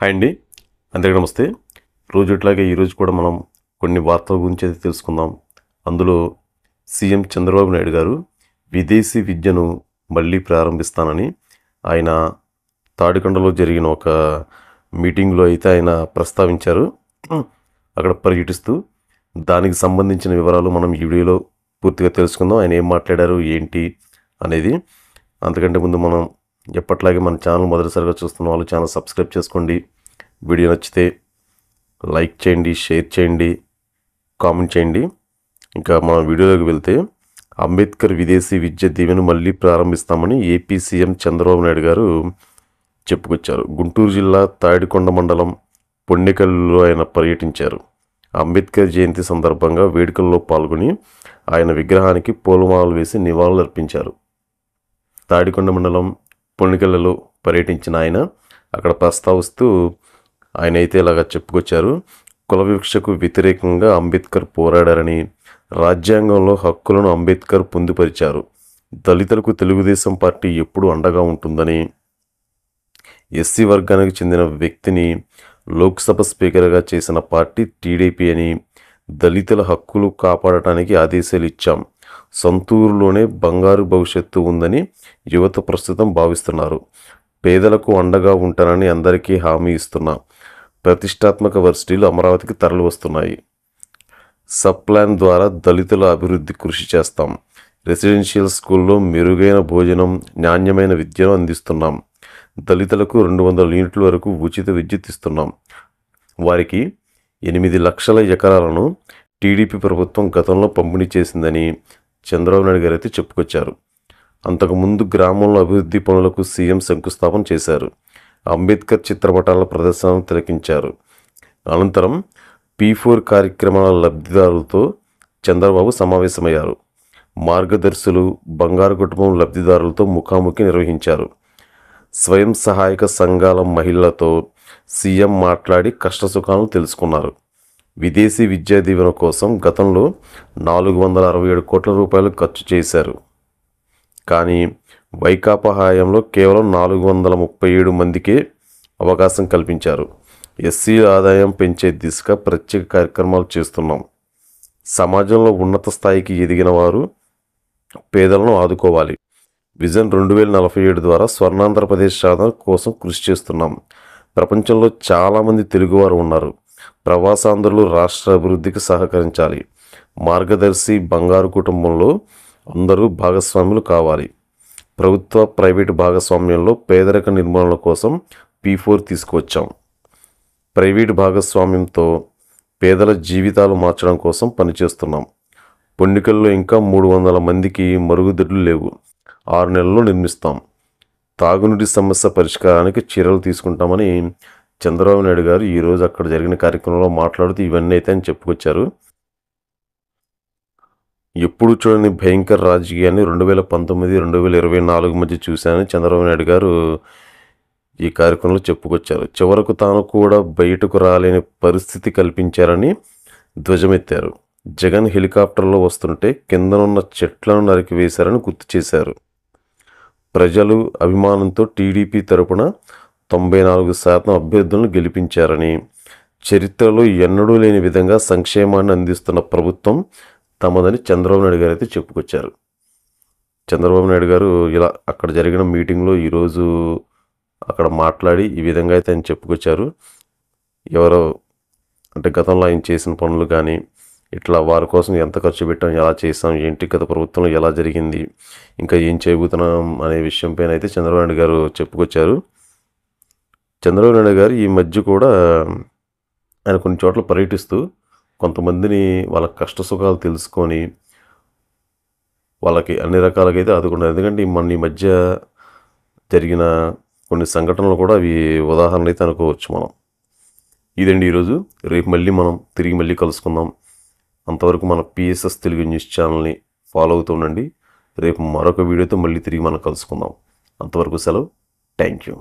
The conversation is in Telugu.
హాయ్ అండి, అందరికీ నమస్తే. రోజు ఇట్లాగే ఈరోజు కూడా మనం కొన్ని వార్తల గురించి అయితే తెలుసుకుందాం. అందులో సీఎం చంద్రబాబు నాయుడు గారు విదేశీ విద్యను మళ్ళీ ప్రారంభిస్తానని ఆయన తాడికొండలో జరిగిన ఒక మీటింగ్లో అయితే ఆయన ప్రస్తావించారు. అక్కడ పర్యటిస్తూ దానికి సంబంధించిన వివరాలు మనం ఈ వీడియోలో పూర్తిగా తెలుసుకుందాం. ఆయన ఏం మాట్లాడారు ఏంటి అనేది. అంతకంటే ముందు మనం ఎప్పట్లాగే మన ఛానల్ మొదటిసారిగా చూస్తున్న వాళ్ళు ఛానల్ సబ్స్క్రైబ్ చేసుకోండి. వీడియో నచ్చితే లైక్ చేయండి, షేర్ చేయండి, కామెంట్ చేయండి. ఇంకా మన వీడియోలోకి వెళ్తే అంబేద్కర్ విదేశీ విద్య దీవెను మళ్ళీ ప్రారంభిస్తామని ఏపీ సీఎం చంద్రబాబు నాయుడు గారు చెప్పుకొచ్చారు. గుంటూరు జిల్లా తాడికొండ మండలం పొన్నెకల్లో ఆయన పర్యటించారు. అంబేద్కర్ జయంతి సందర్భంగా వేడుకల్లో పాల్గొని ఆయన విగ్రహానికి పూలమాలలు వేసి నివాళులు అర్పించారు. తాడికొండ మండలం పొన్నెకల్లో పర్యటించిన ఆయన అక్కడ ప్రస్తావిస్తూ ఆయన అయితే ఇలాగ చెప్పుకొచ్చారు. కుల వివక్షకు వ్యతిరేకంగా అంబేద్కర్ పోరాడారని, రాజ్యాంగంలో హక్కులను అంబేద్కర్ పొందుపరిచారు, దళితులకు తెలుగుదేశం పార్టీ ఎప్పుడూ అండగా ఉంటుందని, ఎస్సీ వర్గానికి చెందిన వ్యక్తిని లోక్సభ స్పీకర్గా చేసిన పార్టీ టీడీపీ అని, దళితుల హక్కులు కాపాడటానికి ఆదేశాలు ఇచ్చాం, సొంతూరులోనే బంగారు భవిష్యత్తు ఉందని యువత ప్రస్తుతం భావిస్తున్నారు, పేదలకు అండగా ఉంటానని అందరికీ హామీ ఇస్తున్నా, ప్రతిష్టాత్మక వర్సిటీలు అమరావతికి తరలి వస్తున్నాయి, సబ్ ప్లాన్ ద్వారా దళితుల అభివృద్ధి కృషి చేస్తాం, రెసిడెన్షియల్ స్కూల్లో మెరుగైన భోజనం, నాణ్యమైన విద్యను అందిస్తున్నాం, దళితులకు 200 యూనిట్ల వరకు ఉచిత విద్యుత్ ఇస్తున్నాం, వారికి 8 లక్షల ఎకరాలను టీడీపీ ప్రభుత్వం గతంలో పంపిణీ చేసిందని చంద్రబాబు నాయుడు గారు అయితే చెప్పుకొచ్చారు. అంతకుముందు గ్రామంలో అభివృద్ధి పనులకు సీఎం శంకుస్థాపన చేశారు. అంబేద్కర్ చిత్రపటాల ప్రదర్శనను తిలకించారు. అనంతరం P4 కార్యక్రమాల లబ్ధిదారులతో చంద్రబాబు సమావేశమయ్యారు. మార్గదర్శులు, బంగారు కుటుంబం లబ్ధిదారులతో ముఖాముఖి నిర్వహించారు. స్వయం సహాయక సంఘాల మహిళలతో సీఎం మాట్లాడి కష్టసుఖాలను తెలుసుకున్నారు. విదేశీ విద్యా దీవెన కోసం గతంలో 467 కోట్ల రూపాయలు ఖర్చు చేశారు. కానీ వైకాపా హయాంలో కేవలం 437 మందికే అవకాశం కల్పించారు. ఎస్సీ ఆదాయం పెంచే దిశగా ప్రత్యేక కార్యక్రమాలు చేస్తున్నాం. సమాజంలో ఉన్నత స్థాయికి ఎదిగిన వారు పేదలను ఆదుకోవాలి. విజన్ 2047 ద్వారా స్వర్ణాంధ్రప్రదేశ్ సాధన కోసం కృషి చేస్తున్నాం. ప్రపంచంలో చాలామంది తెలుగువారు ఉన్నారు. ప్రవాసాంధ్రులు రాష్ట్ర అభివృద్ధికి సహకరించాలి. మార్గదర్శి బంగారు కుటుంబంలో అందరూ భాగస్వాములు కావాలి. ప్రభుత్వ ప్రైవేటు భాగస్వామ్యంలో పేదరిక నిర్మూలన కోసం P4 తీసుకువచ్చాం. ప్రైవేటు భాగస్వామ్యంతో పేదల జీవితాలు మార్చడం కోసం పనిచేస్తున్నాం. పొన్నికల్లో ఇంకా 300 మందికి మరుగుదొడ్లు లేవు. 6 నెలల్లో నిర్మిస్తాం. తాగునీటి సమస్య పరిష్కారానికి చర్యలు తీసుకుంటామని చంద్రబాబు నాయుడు గారు ఈరోజు అక్కడ జరిగిన కార్యక్రమంలో మాట్లాడుతూ ఇవన్నీ అయితే అని చెప్పుకొచ్చారు. ఎప్పుడు చూడని భయంకర రాజకీయాన్ని 2019-2024 మధ్య చూశానని చంద్రబాబు నాయుడు గారు ఈ కార్యక్రమంలో చెప్పుకొచ్చారు. చివరకు తాను కూడా బయటకు రాలేని పరిస్థితి కల్పించారని ధ్వజమెత్తారు. జగన్ హెలికాప్టర్లో వస్తుంటే కిందనున్న చెట్లను నరికివేశారని గుర్తు చేశారు. ప్రజలు అభిమానంతో టీడీపీ తరపున 94% అభ్యర్థులను గెలిపించారని, చరిత్రలో ఎన్నడూ లేని విధంగా సంక్షేమాన్ని అందిస్తున్న ప్రభుత్వం తమదని చంద్రబాబు నాయుడు గారు అయితే చెప్పుకొచ్చారు. చంద్రబాబు నాయుడు గారు ఇలా అక్కడ జరిగిన మీటింగ్లో ఈరోజు అక్కడ మాట్లాడి ఈ విధంగా అయితే ఆయన చెప్పుకొచ్చారు. ఎవరో అంటే గతంలో ఆయన చేసిన పనులు కానీ ఇట్లా వారి కోసం ఎంత ఖర్చు పెట్టాం, ఎలా చేసాం, ఏంటి గత ప్రభుత్వంలో ఎలా జరిగింది, ఇంకా ఏం చేయబోతున్నాం అనే విషయంపైన అయితే చంద్రబాబు నాయుడు గారు చెప్పుకొచ్చారు. చంద్రబాబు నాయుడు గారు ఈ మధ్య కూడా ఆయన కొన్ని చోట్ల పర్యటిస్తూ కొంతమందిని వాళ్ళ కష్ట సుఖాలు తెలుసుకొని వాళ్ళకి అన్ని రకాలుగా అయితే ఆదుకున్నారు. ఎందుకంటే ఈ మధ్య జరిగిన కొన్ని సంఘటనలు కూడా అవి ఉదాహరణలు అయితే అనుకోవచ్చు మనం. ఇదండి ఈరోజు. రేపు మనం తిరిగి కలుసుకుందాం. అంతవరకు మన PSS తెలుగు న్యూస్ ఛానల్ని ఫాలో అవుతూ ఉండండి. రేపు మరొక వీడియోతో తిరిగి మనం కలుసుకుందాం. అంతవరకు సెలవు. Thank you.